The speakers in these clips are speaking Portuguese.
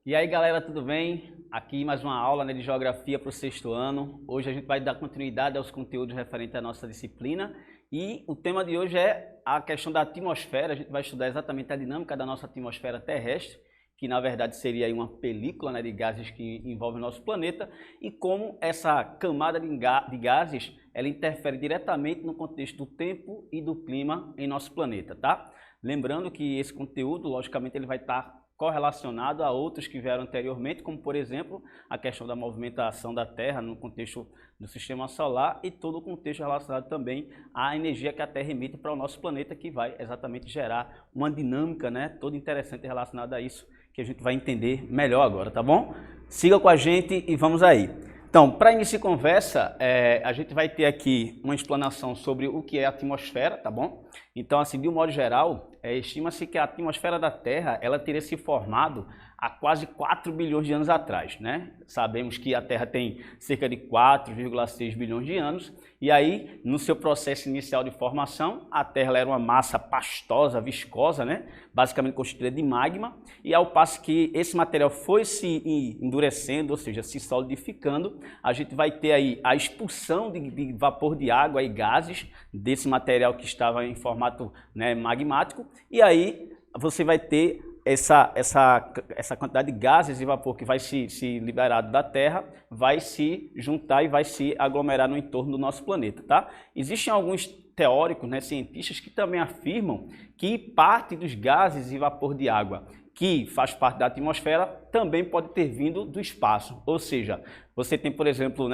E aí galera, tudo bem? Aqui mais uma aula de Geografia para o sexto ano. Hoje a gente vai dar continuidade aos conteúdos referentes à nossa disciplina e o tema de hoje é a questão da atmosfera. A gente vai estudar exatamente a dinâmica da nossa atmosfera terrestre, que na verdade seria aí uma película de gases que envolve o nosso planeta, e como essa camada de gases ela interfere diretamente no contexto do tempo e do clima em nosso planeta, tá? Lembrando que esse conteúdo, logicamente, ele vai estar correlacionado a outros que vieram anteriormente, como por exemplo a questão da movimentação da Terra no contexto do sistema solar e todo o contexto relacionado também à energia que a Terra emite para o nosso planeta, que vai exatamente gerar uma dinâmica, toda interessante relacionada a isso, que a gente vai entender melhor agora, tá bom? Siga com a gente e vamos aí. Então, para início de conversa, a gente vai ter aqui uma explanação sobre o que é a atmosfera, tá bom? Então, assim, de um modo geral, estima-se que a atmosfera da Terra ela teria se formado há quase 4 bilhões de anos atrás, né? Sabemos que a Terra tem cerca de 4,6 bilhões de anos, e aí, no seu processo inicial de formação, a Terra era uma massa pastosa, viscosa, né? Basicamente constituída de magma, e ao passo que esse material foi se endurecendo, ou seja, se solidificando, a gente vai ter aí a expulsão de vapor de água e gases desse material que estava em formato magmático, e aí você vai ter essa quantidade de gases e vapor que vai se liberado da Terra, vai se juntar e vai se aglomerar no entorno do nosso planeta, tá? Existem alguns teóricos, cientistas, que também afirmam que parte dos gases e vapor de água que faz parte da atmosfera também pode ter vindo do espaço, ou seja, você tem, por exemplo,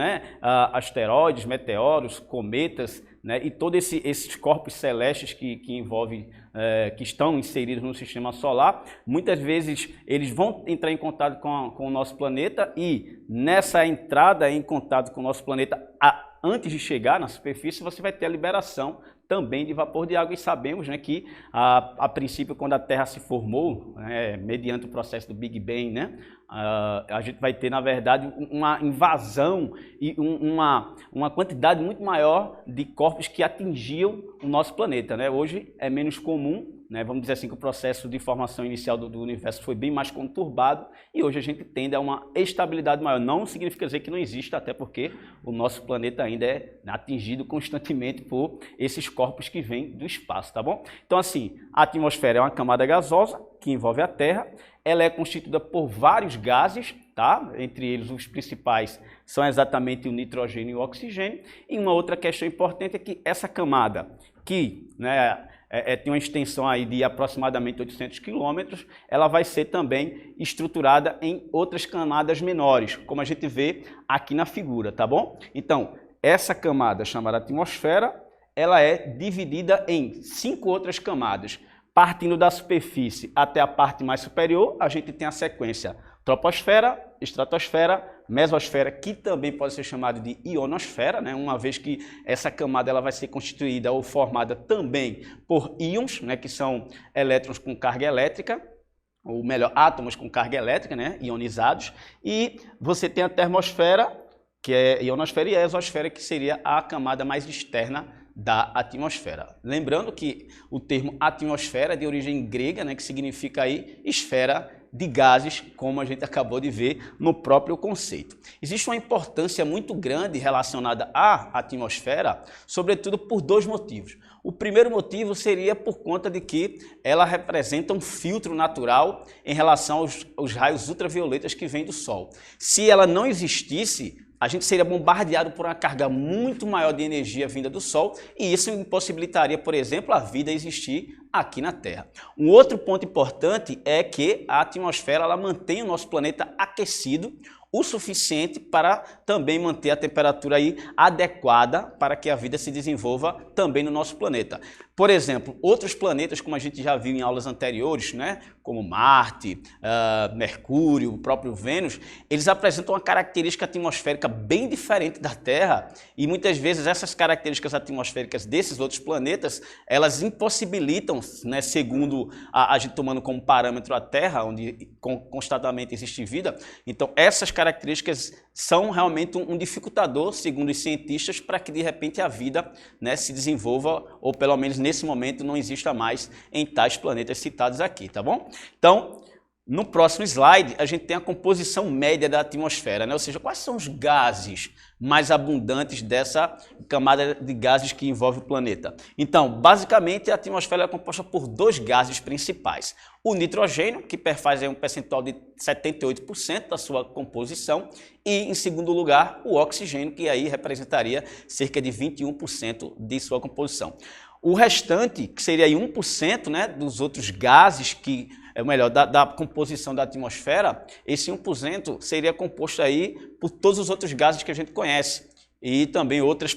asteroides, meteoros, cometas, e todos esses corpos celestes que envolvem, que estão inseridos no sistema solar, muitas vezes eles vão entrar em contato com o nosso planeta, e nessa entrada em contato com o nosso planeta, antes de chegar na superfície, você vai ter a liberação também de vapor de água, e sabemos que a princípio, quando a Terra se formou, mediante o processo do Big Bang, a gente vai ter, na verdade, uma invasão e uma quantidade muito maior de corpos que atingiam o nosso planeta, Hoje é menos comum, vamos dizer assim, que o processo de formação inicial do universo foi bem mais conturbado, e hoje a gente tende a uma estabilidade maior. Não significa dizer que não exista, até porque o nosso planeta ainda é atingido constantemente por esses corpos que vêm do espaço, tá bom? Então, assim, a atmosfera é uma camada gasosa que envolve a Terra. Ela é constituída por vários gases, tá? Entre eles os principais são exatamente o nitrogênio e o oxigênio. E uma outra questão importante é que essa camada, que tem uma extensão aí de aproximadamente 800 quilômetros, ela vai ser também estruturada em outras camadas menores, como a gente vê aqui na figura, tá bom? Então, essa camada chamada atmosfera, ela é dividida em 5 outras camadas. Partindo da superfície até a parte mais superior, a gente tem a sequência troposfera, estratosfera, mesosfera, que também pode ser chamada de ionosfera, uma vez que essa camada ela vai ser constituída ou formada também por íons, que são elétrons com carga elétrica, ou melhor, átomos com carga elétrica, ionizados, e você tem a termosfera, que é ionosfera, e a exosfera, que seria a camada mais externa da atmosfera. Lembrando que o termo atmosfera é de origem grega, que significa aí esfera de gases, como a gente acabou de ver no próprio conceito. Existe uma importância muito grande relacionada à atmosfera, sobretudo por 2 motivos. O primeiro motivo seria por conta de que ela representa um filtro natural em relação aos raios ultravioletas que vêm do Sol. Se ela não existisse, a gente seria bombardeado por uma carga muito maior de energia vinda do Sol, e isso impossibilitaria, por exemplo, a vida existir aqui na Terra. Um outro ponto importante é que a atmosfera ela mantém o nosso planeta aquecido o suficiente para também manter a temperatura aí adequada para que a vida se desenvolva também no nosso planeta. Por exemplo, outros planetas, como a gente já viu em aulas anteriores, como Marte, Mercúrio, o próprio Vênus, eles apresentam uma característica atmosférica bem diferente da Terra, e muitas vezes essas características atmosféricas desses outros planetas, elas impossibilitam, segundo a gente tomando como parâmetro a Terra, onde constantemente existe vida, então essas características são realmente um dificultador, segundo os cientistas, para que de repente a vida se desenvolva, ou pelo menos nesse momento não exista mais em tais planetas citados aqui, tá bom? Então, No próximo slide, a gente tem a composição média da atmosfera, né? Ou seja, quais são os gases mais abundantes dessa camada de gases que envolve o planeta. Então, basicamente, a atmosfera é composta por dois gases principais. O nitrogênio, que faz um percentual de 78% da sua composição, e, em segundo lugar, o oxigênio, que aí representaria cerca de 21% de sua composição. O restante, que seria aí 1%, né, dos outros gases que da composição da atmosfera, esse 1% seria composto aí por todos os outros gases que a gente conhece e também outros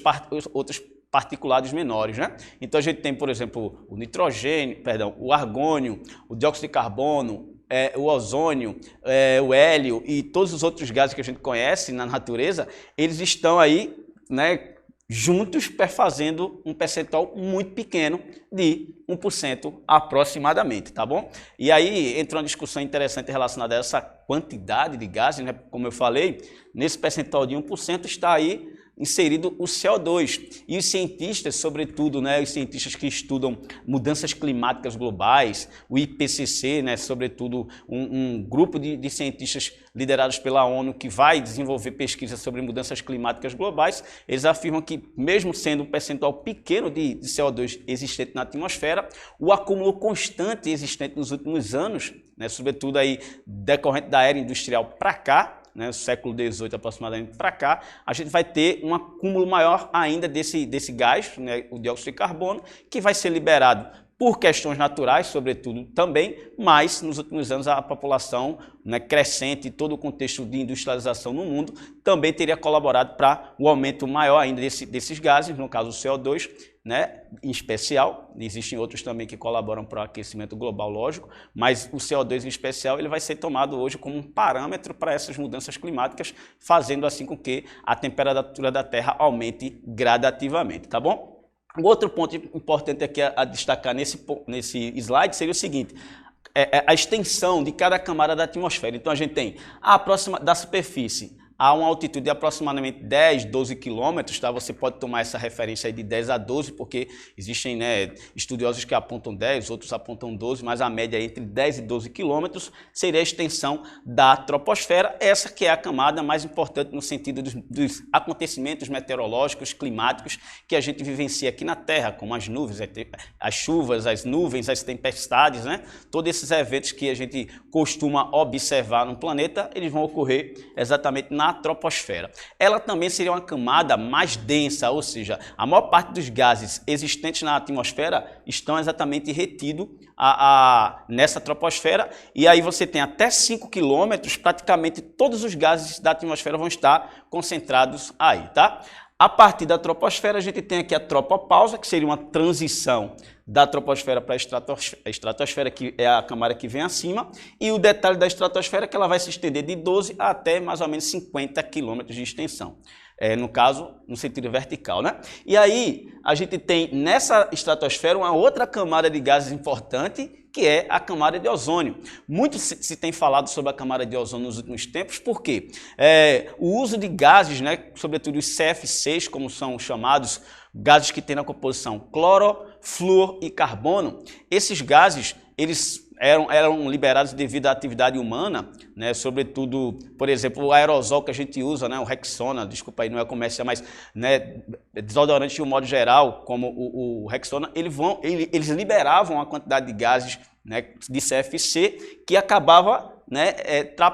particulados menores, né? Então a gente tem, por exemplo, o nitrogênio, o argônio, o dióxido de carbono, o ozônio, o hélio e todos os outros gases que a gente conhece na natureza, eles estão aí, né, juntos perfazendo um percentual muito pequeno de 1% aproximadamente, tá bom? E aí entra uma discussão interessante relacionada a essa quantidade de gases, né? Como eu falei, nesse percentual de 1% está aí inserido o CO2. E os cientistas, sobretudo, né, os cientistas que estudam mudanças climáticas globais, o IPCC, né, sobretudo um grupo de cientistas liderados pela ONU que vai desenvolver pesquisas sobre mudanças climáticas globais, eles afirmam que, mesmo sendo um percentual pequeno de CO2 existente na atmosfera, o acúmulo constante existente nos últimos anos, né, sobretudo aí decorrente da era industrial para cá, né, século XVIII aproximadamente para cá, a gente vai ter um acúmulo maior ainda desse gás, né, o dióxido de carbono, que vai ser liberado por questões naturais, sobretudo também, mas nos últimos anos a população, né, crescente e todo o contexto de industrialização no mundo também teria colaborado para o aumento maior ainda desses gases, no caso o CO2, né, em especial. Existem outros também que colaboram para o aquecimento global, lógico, mas o CO2 em especial ele vai ser tomado hoje como um parâmetro para essas mudanças climáticas, fazendo assim com que a temperatura da Terra aumente gradativamente, tá bom? Um outro ponto importante aqui a destacar nesse slide seria o seguinte: a extensão de cada camada da atmosfera. Então a gente tem da superfície a uma altitude de aproximadamente 10, 12 quilômetros, tá? Você pode tomar essa referência aí de 10 a 12, porque existem, né, estudiosos que apontam 10, outros apontam 12, mas a média é entre 10 e 12 quilômetros seria a extensão da troposfera, essa que é a camada mais importante no sentido dos acontecimentos meteorológicos, climáticos que a gente vivencia aqui na Terra, como as nuvens, as chuvas, as nuvens, as tempestades, né? Todos esses eventos que a gente costuma observar no planeta, eles vão ocorrer exatamente na troposfera. Ela também seria uma camada mais densa, ou seja, a maior parte dos gases existentes na atmosfera estão exatamente retidos nessa troposfera, e aí você tem até 5 quilômetros, praticamente todos os gases da atmosfera vão estar concentrados aí, tá? A partir da troposfera, a gente tem aqui a tropopausa, que seria uma transição da troposfera para a estratosfera, que é a camada que vem acima, e o detalhe da estratosfera é que ela vai se estender de 12 até mais ou menos 50 quilômetros de extensão. No caso, no sentido vertical, né? E aí, a gente tem nessa estratosfera uma outra camada de gases importante, que é a camada de ozônio. Muito se tem falado sobre a camada de ozônio nos últimos tempos, porque o uso de gases, né, sobretudo os CFCs, como são chamados, gases que têm na composição cloro, flúor e carbono, esses gases, eles eram liberados devido à atividade humana, né? Sobretudo, por exemplo, o aerosol que a gente usa, né? O Rexona, desculpa aí, não é comercial, mas, né, desodorante de um modo geral, como o Rexona, eles liberavam uma quantidade de gases, né, de CFC que acabava, né,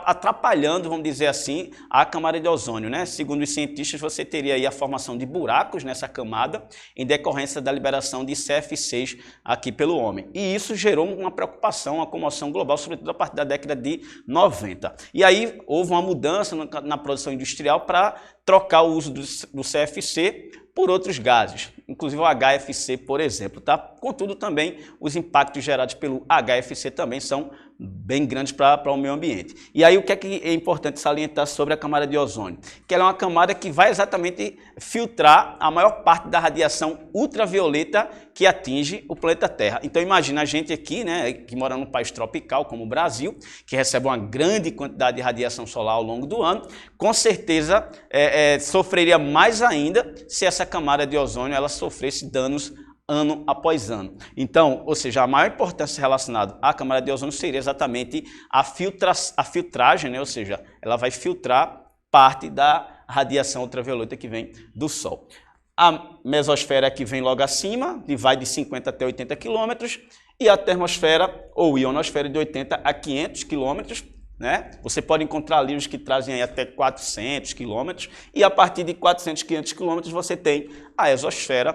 atrapalhando, vamos dizer assim, a camada de ozônio, né? Segundo os cientistas, você teria aí a formação de buracos nessa camada em decorrência da liberação de CFCs aqui pelo homem. E isso gerou uma preocupação, uma comoção global, sobretudo a partir da década de 90. E aí houve uma mudança na produção industrial para trocar o uso do CFC por outros gases, inclusive o HFC, por exemplo, tá? Contudo, também os impactos gerados pelo HFC também são bem grandes para o meio ambiente. E aí o que é importante salientar sobre a camada de ozônio? Que ela é uma camada que vai exatamente filtrar a maior parte da radiação ultravioleta que atinge o planeta Terra. Então imagina a gente aqui, né, que mora num país tropical como o Brasil, que recebe uma grande quantidade de radiação solar ao longo do ano, com certeza sofreria mais ainda se essa camada de ozônio ela sofresse danos ano após ano. Então, ou seja, a maior importância relacionada à camada de ozônio seria exatamente a filtragem, né? Ou seja, ela vai filtrar parte da radiação ultravioleta que vem do Sol. A mesosfera que vem logo acima, vai de 50 até 80 quilômetros, e a termosfera ou ionosfera de 80 a 500 quilômetros, né? Você pode encontrar livros que trazem aí até 400 quilômetros, e a partir de 400, 500 quilômetros você tem a exosfera,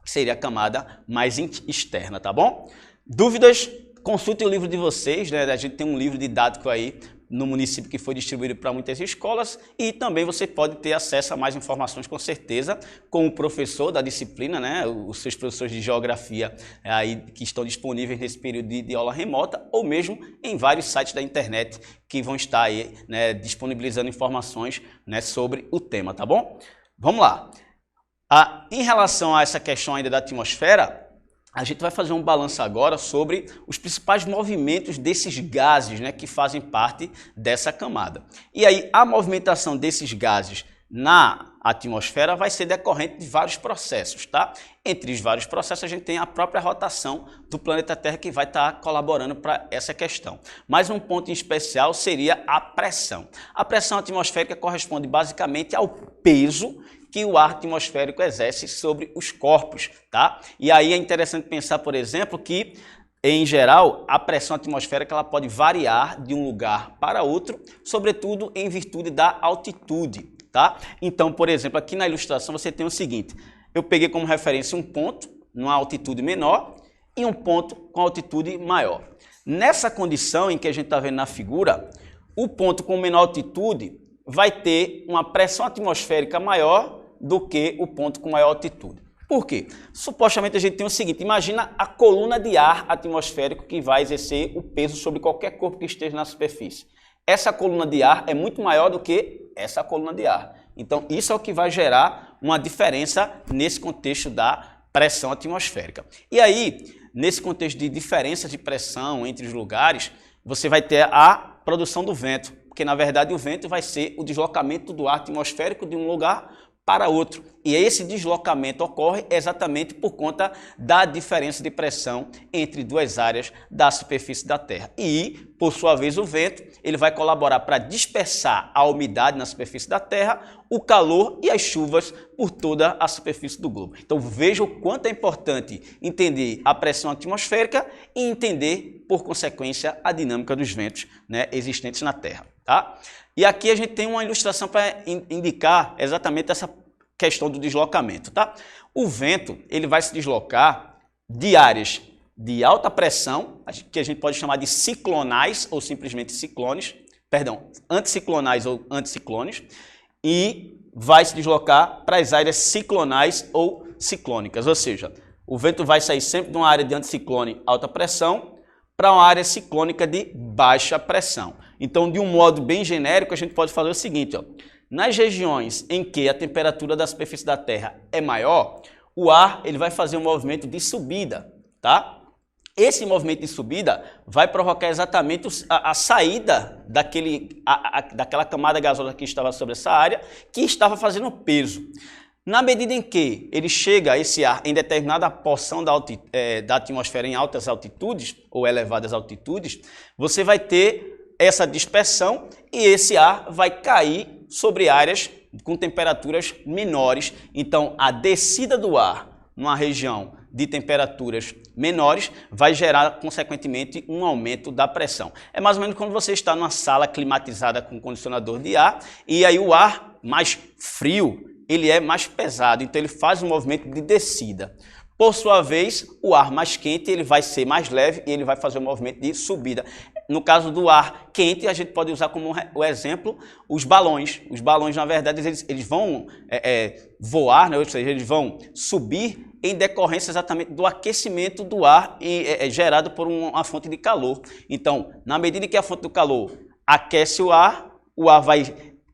que seria a camada mais externa, tá bom? Dúvidas? Consultem o livro de vocês, né? A gente tem um livro didático aí no município que foi distribuído para muitas escolas, e também você pode ter acesso a mais informações com certeza com o professor da disciplina, né? Os seus professores de geografia aí que estão disponíveis nesse período de aula remota, ou mesmo em vários sites da internet que vão estar aí, né, disponibilizando informações, né, sobre o tema, tá bom? Vamos lá. Em relação a essa questão ainda da atmosfera, a gente vai fazer um balanço agora sobre os principais movimentos desses gases, né, que fazem parte dessa camada. E aí, a movimentação desses gases na atmosfera vai ser decorrente de vários processos, tá? Entre os vários processos, a gente tem a própria rotação do planeta Terra que vai estar colaborando para essa questão. Mas um ponto em especial seria a pressão. A pressão atmosférica corresponde basicamente ao peso que o ar atmosférico exerce sobre os corpos, tá? E aí é interessante pensar, por exemplo, que, em geral, a pressão atmosférica ela pode variar de um lugar para outro, sobretudo em virtude da altitude, tá? Então, por exemplo, aqui na ilustração você tem o seguinte, eu peguei como referência um ponto numa altitude menor e um ponto com altitude maior. Nessa condição em que a gente está vendo na figura, o ponto com menor altitude vai ter uma pressão atmosférica maior do que o ponto com maior altitude. Por quê? Supostamente a gente tem o seguinte, imagina a coluna de ar atmosférico que vai exercer o peso sobre qualquer corpo que esteja na superfície. Essa coluna de ar é muito maior do que essa coluna de ar. Então isso é o que vai gerar uma diferença nesse contexto da pressão atmosférica. E aí, nesse contexto de diferença de pressão entre os lugares, você vai ter a produção do vento, porque na verdade o vento vai ser o deslocamento do ar atmosférico de um lugar para outro. E esse deslocamento ocorre exatamente por conta da diferença de pressão entre duas áreas da superfície da Terra. E, por sua vez, o vento ele vai colaborar para dispersar a umidade na superfície da Terra, o calor e as chuvas por toda a superfície do globo. Então veja o quanto é importante entender a pressão atmosférica e entender, por consequência, a dinâmica dos ventos, né, existentes na Terra. Tá? E aqui a gente tem uma ilustração para indicar exatamente essa questão do deslocamento. Tá? O vento ele vai se deslocar de áreas de alta pressão, que a gente pode chamar de ciclonais ou simplesmente ciclones, perdão, anticiclonais ou anticiclones, e vai se deslocar para as áreas ciclonais ou ciclônicas, ou seja, o vento vai sair sempre de uma área de anticiclone alta pressão para uma área ciclônica de baixa pressão. Então, de um modo bem genérico, a gente pode fazer o seguinte, ó. Nas regiões em que a temperatura da superfície da Terra é maior, o ar ele vai fazer um movimento de subida, tá? Esse movimento de subida vai provocar exatamente a saída daquela camada gasosa que estava sobre essa área, que estava fazendo peso. Na medida em que ele chega a esse ar em determinada porção da atmosfera em altas altitudes ou elevadas altitudes, você vai ter essa dispersão e esse ar vai cair sobre áreas com temperaturas menores. Então, a descida do ar numa região de temperaturas menores vai gerar, consequentemente, um aumento da pressão. É mais ou menos quando você está numa sala climatizada com condicionador de ar e aí o ar mais frio ele é mais pesado, então ele faz um movimento de descida. Por sua vez, o ar mais quente ele vai ser mais leve e ele vai fazer um movimento de subida. No caso do ar quente, a gente pode usar como o exemplo os balões. Os balões, na verdade, eles vão voar, né? Ou seja, eles vão subir em decorrência exatamente do aquecimento do ar gerado por uma fonte de calor. Então, na medida que a fonte do calor aquece o ar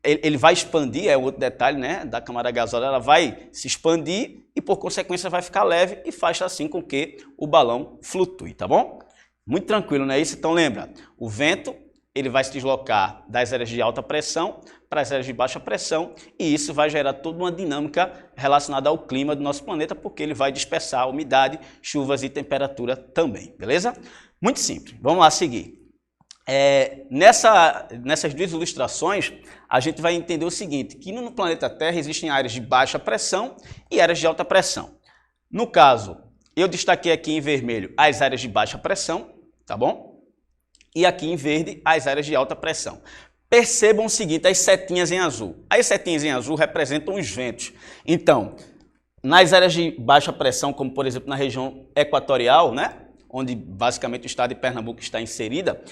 ele vai expandir, é outro detalhe, né, da camada gasosa, ela vai se expandir e, por consequência, vai ficar leve e faz assim com que o balão flutue, tá bom? Muito tranquilo, não é isso? Então, lembra, o vento ele vai se deslocar das áreas de alta pressão para as áreas de baixa pressão e isso vai gerar toda uma dinâmica relacionada ao clima do nosso planeta, porque ele vai dispersar umidade, chuvas e temperatura também, beleza? Muito simples. Vamos lá seguir. Nessas duas ilustrações, a gente vai entender o seguinte, que no planeta Terra existem áreas de baixa pressão e áreas de alta pressão. No caso, eu destaquei aqui em vermelho as áreas de baixa pressão, tá bom? E aqui em verde as áreas de alta pressão. Percebam o seguinte, as setinhas em azul. As setinhas em azul representam os ventos. Então, nas áreas de baixa pressão, como por exemplo na região equatorial, né? Onde basicamente o estado de Pernambuco está inserida,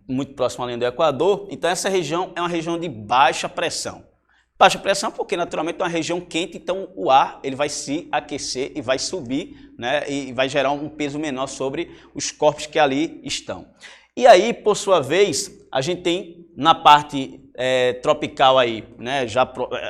muito próximo à linha do Equador, então essa região é uma região de baixa pressão. Baixa pressão porque naturalmente é uma região quente, então o ar ele vai se aquecer e vai subir, né, e vai gerar um peso menor sobre os corpos que ali estão. E aí, por sua vez, a gente tem na parte tropical aí, né,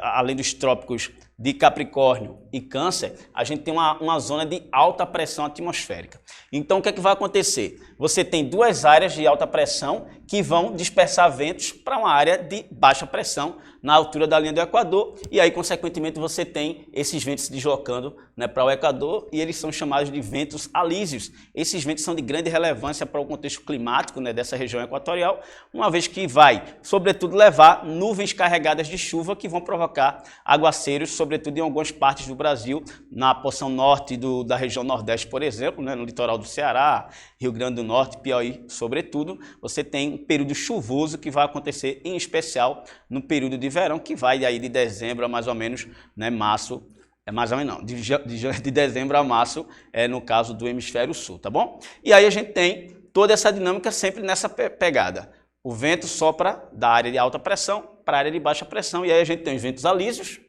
além dos trópicos de Capricórnio e Câncer, a gente tem uma zona de alta pressão atmosférica. Então, o que é que vai acontecer? Você tem duas áreas de alta pressão que vão dispersar ventos para uma área de baixa pressão na altura da linha do Equador e aí, consequentemente, você tem esses ventos se deslocando, né, para o Equador e eles são chamados de ventos alísios. Esses ventos são de grande relevância para o contexto climático, né, dessa região equatorial, uma vez que vai, sobretudo, levar nuvens carregadas de chuva que vão provocar aguaceiros, sobretudo em algumas partes do Brasil, na porção norte da região nordeste, por exemplo, né, no litoral do Ceará, Rio Grande do Norte, Piauí, sobretudo, você tem um período chuvoso que vai acontecer, em especial, no período de verão, que vai aí de dezembro a mais ou menos, né, março, mais ou menos não, de dezembro a março, no caso do hemisfério sul, tá bom? E aí a gente tem toda essa dinâmica sempre nessa pegada. O vento sopra da área de alta pressão para a área de baixa pressão, e aí a gente tem os ventos alísios,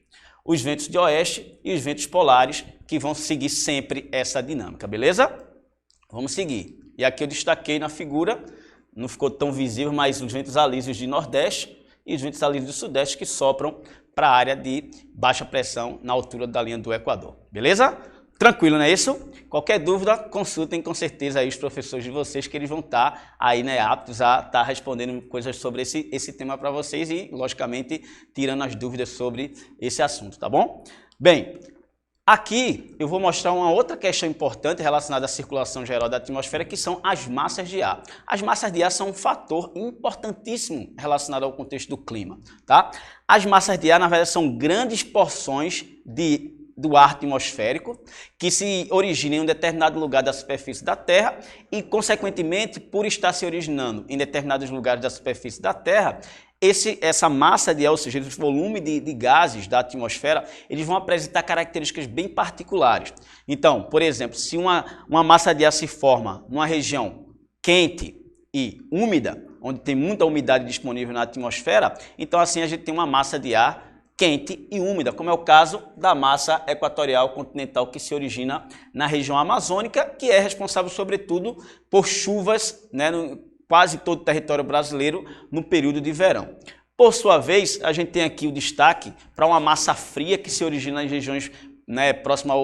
os ventos de oeste e os ventos polares, que vão seguir sempre essa dinâmica, beleza? Vamos seguir. E aqui eu destaquei na figura, não ficou tão visível, mas os ventos alísios de nordeste e os ventos alísios do sudeste que sopram para a área de baixa pressão na altura da linha do Equador, beleza? Tranquilo, não é isso? Qualquer dúvida, consultem com certeza aí os professores de vocês, que eles vão estar aí, né, aptos a estar respondendo coisas sobre esse tema para vocês e, logicamente, tirando as dúvidas sobre esse assunto, tá bom? Bem, aqui eu vou mostrar uma outra questão importante relacionada à circulação geral da atmosfera, que são as massas de ar. As massas de ar são um fator importantíssimo relacionado ao contexto do clima, tá? As massas de ar, na verdade, são grandes porções do ar atmosférico que se origina em um determinado lugar da superfície da Terra e, consequentemente, por estar se originando em determinados lugares da superfície da Terra, essa massa de ar, ou seja, esse volume de gases da atmosfera, eles vão apresentar características bem particulares. Então, por exemplo, se uma massa de ar se forma numa região quente e úmida, onde tem muita umidade disponível na atmosfera, então assim a gente tem uma massa de ar quente e úmida, como é o caso da massa equatorial continental que se origina na região amazônica, que é responsável, sobretudo, por chuvas, né, quase todo o território brasileiro no período de verão. Por sua vez, a gente tem aqui o destaque para uma massa fria que se origina em regiões, né, próxima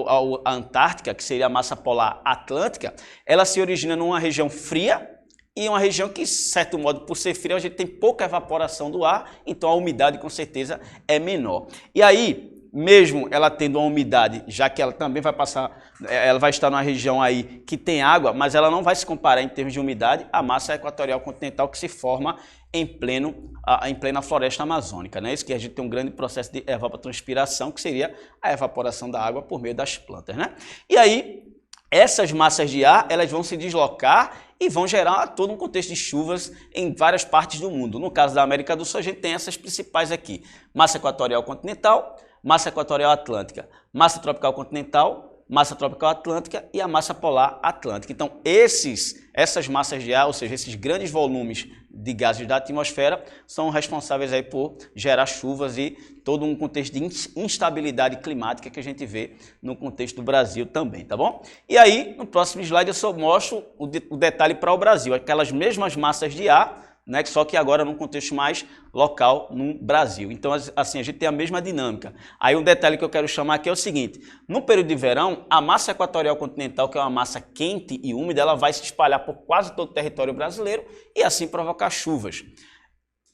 à Antártica, que seria a massa polar atlântica. Ela se origina numa região fria e uma região que, de certo modo, por ser fria, a gente tem pouca evaporação do ar, então a umidade com certeza é menor. E aí, mesmo ela tendo uma umidade, já que ela também vai passar, ela vai estar numa região aí que tem água, mas ela não vai se comparar em termos de umidade à massa equatorial continental que se forma em plena floresta amazônica, né? Isso que a gente tem um grande processo de evapotranspiração, que seria a evaporação da água por meio das plantas, né? E aí, essas massas de ar, elas vão se deslocar e vão gerar todo um contexto de chuvas em várias partes do mundo. No caso da América do Sul, a gente tem essas principais aqui: massa equatorial continental, massa equatorial atlântica, massa tropical continental, massa tropical atlântica e a massa polar atlântica. Então, essas massas de ar, ou seja, esses grandes volumes de gases da atmosfera, são responsáveis aí por gerar chuvas e todo um contexto de instabilidade climática que a gente vê no contexto do Brasil também, tá bom? E aí, no próximo slide, eu só mostro o detalhe para o Brasil. Aquelas mesmas massas de ar né? Só que agora num contexto mais local no Brasil. Então, assim, a gente tem a mesma dinâmica. Aí um detalhe que eu quero chamar aqui é o seguinte: no período de verão, a massa equatorial continental, que é uma massa quente e úmida, ela vai se espalhar por quase todo o território brasileiro e assim provocar chuvas.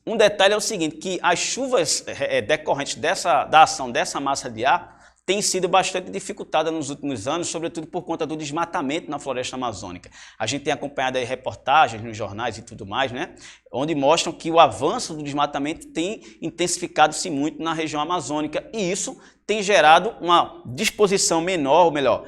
Um detalhe é o seguinte, que as chuvas decorrentes da ação dessa massa de ar tem sido bastante dificultada nos últimos anos, sobretudo por conta do desmatamento na floresta amazônica. A gente tem acompanhado aí reportagens nos jornais e tudo mais, né, onde mostram que o avanço do desmatamento tem intensificado-se muito na região amazônica e isso tem gerado uma disposição menor, ou melhor,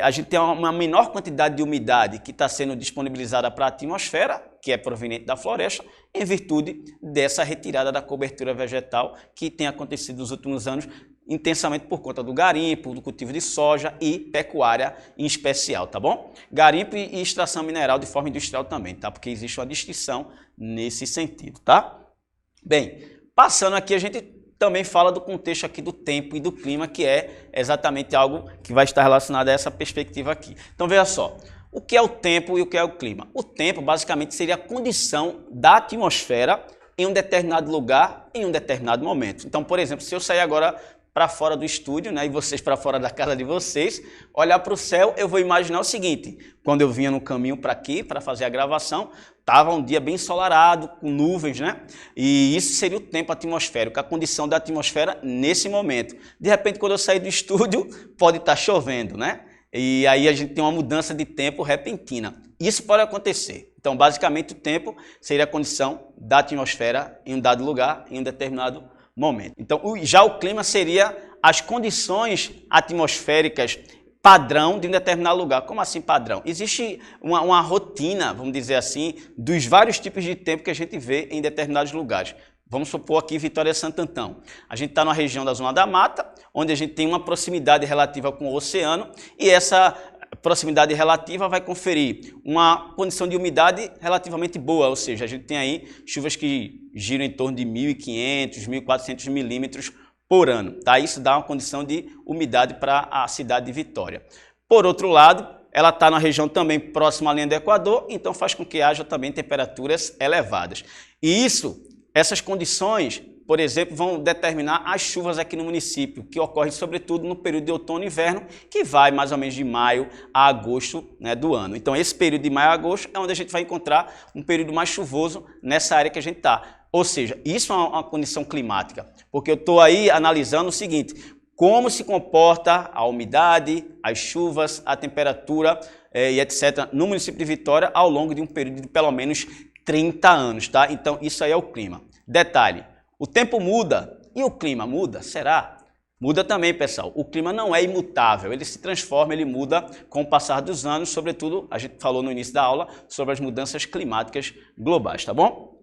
a gente tem uma menor quantidade de umidade que está sendo disponibilizada para a atmosfera, que é proveniente da floresta, em virtude dessa retirada da cobertura vegetal que tem acontecido nos últimos anos, intensamente por conta do garimpo, do cultivo de soja e pecuária em especial, tá bom? Garimpo e extração mineral de forma industrial também, tá? Porque existe uma distinção nesse sentido, tá? Bem, passando aqui a gente também fala do contexto aqui do tempo e do clima, que é exatamente algo que vai estar relacionado a essa perspectiva aqui. Então veja só, o que é o tempo e o que é o clima? O tempo basicamente seria a condição da atmosfera em um determinado lugar, em um determinado momento. Então, por exemplo, se eu sair agora para fora do estúdio, né, e vocês para fora da casa de vocês, olhar para o céu, eu vou imaginar o seguinte: quando eu vinha no caminho para aqui, para fazer a gravação, estava um dia bem ensolarado, com nuvens, né? E isso seria o tempo atmosférico, a condição da atmosfera nesse momento. De repente, quando eu sair do estúdio, pode estar chovendo, né? E aí a gente tem uma mudança de tempo repentina. Isso pode acontecer. Então, basicamente, o tempo seria a condição da atmosfera em um dado lugar, em um determinado momento. Então, já o clima seria as condições atmosféricas padrão de um determinado lugar. Como assim padrão? Existe uma rotina, vamos dizer assim, dos vários tipos de tempo que a gente vê em determinados lugares. Vamos supor aqui Vitória Santo Antão. A gente está na região da Zona da Mata, onde a gente tem uma proximidade relativa com o oceano, e essa proximidade relativa vai conferir uma condição de umidade relativamente boa, ou seja, a gente tem aí chuvas que giram em torno de 1.500, 1.400 milímetros por ano. Tá? Isso dá uma condição de umidade para a cidade de Vitória. Por outro lado, ela está na região também próxima à linha do Equador, então faz com que haja também temperaturas elevadas. E essas condições, por exemplo, vão determinar as chuvas aqui no município, que ocorrem sobretudo no período de outono e inverno, que vai mais ou menos de maio a agosto, né, do ano. Então esse período de maio a agosto é onde a gente vai encontrar um período mais chuvoso nessa área que a gente está. Ou seja, isso é uma condição climática, porque eu estou aí analisando o seguinte: como se comporta a umidade, as chuvas, a temperatura e etc. no município de Vitória ao longo de um período de pelo menos 30 anos, tá? Então isso aí é o clima. Detalhe: o tempo muda e o clima muda? Será? Muda também, pessoal. O clima não é imutável, ele se transforma, ele muda com o passar dos anos, sobretudo, a gente falou no início da aula sobre as mudanças climáticas globais, tá bom?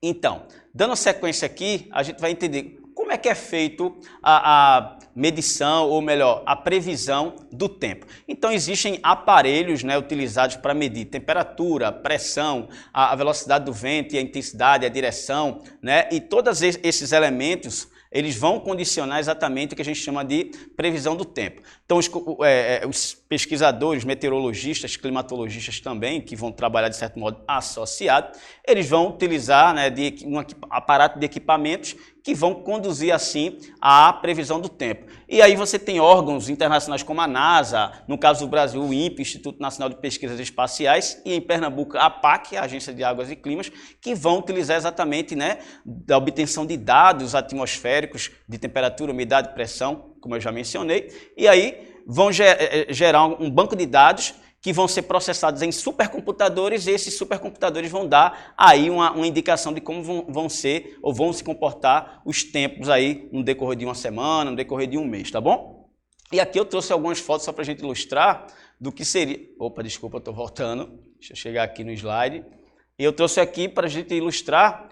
Então, dando sequência aqui, a gente vai entender como é que é feito a medição, ou melhor, a previsão do tempo. Então, existem aparelhos, né, utilizados para medir temperatura, pressão, a velocidade do vento e a intensidade, a direção, né, e todos esses elementos eles vão condicionar exatamente o que a gente chama de previsão do tempo. Então, os pesquisadores, meteorologistas, climatologistas também, que vão trabalhar de certo modo associado, eles vão utilizar, né, um aparato de equipamentos que vão conduzir assim a previsão do tempo. E aí você tem órgãos internacionais como a NASA, no caso do Brasil, o INPE, Instituto Nacional de Pesquisas Espaciais, e em Pernambuco, a APAC, a Agência de Águas e Climas, que vão utilizar exatamente, né, da obtenção de dados atmosféricos de temperatura, umidade, pressão, como eu já mencionei, e aí vão gerar um banco de dados que vão ser processados em supercomputadores, e esses supercomputadores vão dar aí uma indicação de como vão ser ou vão se comportar os tempos aí no decorrer de uma semana, no decorrer de um mês, tá bom? E aqui eu trouxe algumas fotos só para a gente ilustrar do que seria... Opa, desculpa, estou voltando. Deixa eu chegar aqui no slide. E eu trouxe aqui para a gente ilustrar,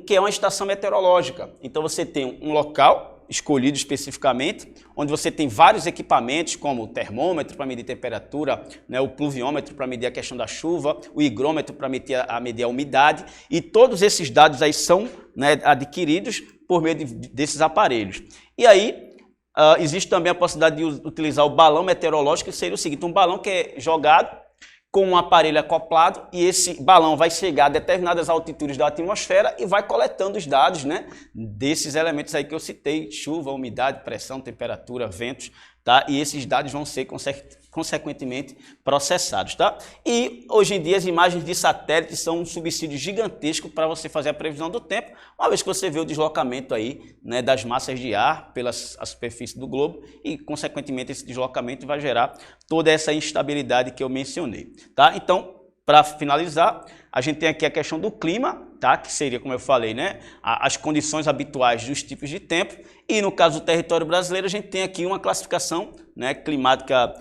que é uma estação meteorológica. Então você tem um local escolhido especificamente, onde você tem vários equipamentos, como o termômetro para medir temperatura, né, o pluviômetro para medir a questão da chuva, o higrômetro para medir a umidade, e todos esses dados aí são, né, adquiridos por meio desses aparelhos. E aí existe também a possibilidade de utilizar o balão meteorológico, que seria o seguinte: um balão que é jogado, com um aparelho acoplado, e esse balão vai chegar a determinadas altitudes da atmosfera e vai coletando os dados, né, desses elementos aí que eu citei: chuva, umidade, pressão, temperatura, ventos, tá? E esses dados vão ser consequentemente processados, tá? E hoje em dia as imagens de satélite são um subsídio gigantesco para você fazer a previsão do tempo, uma vez que você vê o deslocamento aí, né, das massas de ar pela superfície do globo, e consequentemente esse deslocamento vai gerar toda essa instabilidade que eu mencionei, tá? Então, para finalizar, a gente tem aqui a questão do clima, tá? Que seria, como eu falei, né, as condições habituais dos tipos de tempo. E no caso do território brasileiro, a gente tem aqui uma classificação, né, climática,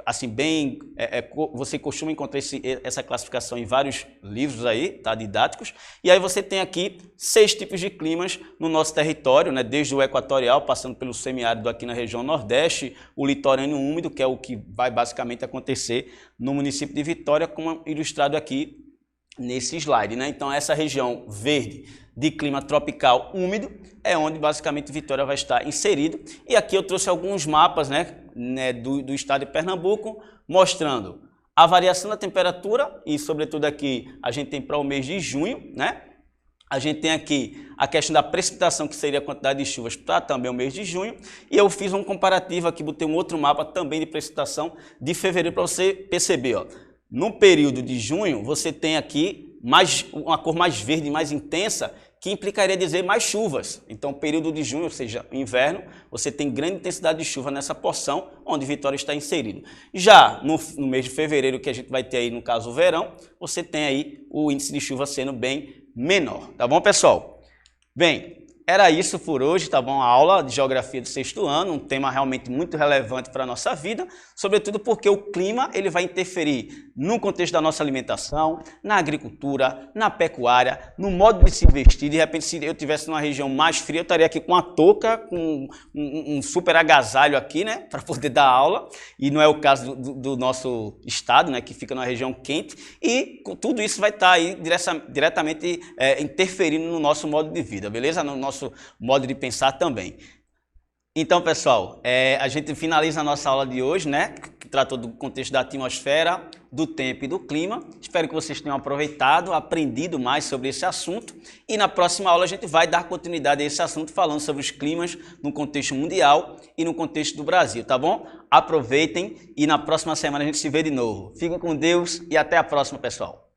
assim, bem... você costuma encontrar essa classificação em vários livros aí, tá, didáticos. E aí você tem aqui 6 tipos de climas no nosso território, né, desde o equatorial, passando pelo semiárido aqui na região nordeste, o litorâneo úmido, que é o que vai basicamente acontecer no município de Vitória, como ilustrado aqui nesse slide, né? Então essa região verde de clima tropical úmido é onde basicamente Vitória vai estar inserido. E aqui eu trouxe alguns mapas, né, do estado de Pernambuco, mostrando a variação da temperatura, e sobretudo aqui a gente tem para o mês de junho, né? A gente tem aqui a questão da precipitação, que seria a quantidade de chuvas para também o mês de junho. E eu fiz um comparativo aqui, botei um outro mapa também de precipitação de fevereiro para você perceber, ó. No período de junho, você tem aqui uma cor mais verde, mais intensa, que implicaria dizer mais chuvas. Então, período de junho, ou seja, inverno, você tem grande intensidade de chuva nessa porção onde Vitória está inserido. Já no mês de fevereiro, que a gente vai ter aí, no caso, o verão, você tem aí o índice de chuva sendo bem menor. Tá bom, pessoal? Bem, era isso por hoje, tá bom? A aula de Geografia do 6º ano, um tema realmente muito relevante para a nossa vida, sobretudo porque o clima ele vai interferir no contexto da nossa alimentação, na agricultura, na pecuária, no modo de se vestir. De repente, se eu estivesse numa região mais fria, eu estaria aqui com uma touca, com um super agasalho aqui, né, para poder dar aula, e não é o caso do nosso estado, né, que fica numa região quente, e tudo isso vai estar aí diretamente interferindo no nosso modo de vida, beleza? No nosso modo de pensar também. Então, pessoal, a gente finaliza a nossa aula de hoje, né, que tratou do contexto da atmosfera, do tempo e do clima. Espero que vocês tenham aproveitado, aprendido mais sobre esse assunto. E na próxima aula a gente vai dar continuidade a esse assunto, falando sobre os climas no contexto mundial e no contexto do Brasil, tá bom? Aproveitem e na próxima semana a gente se vê de novo. Fiquem com Deus e até a próxima, pessoal.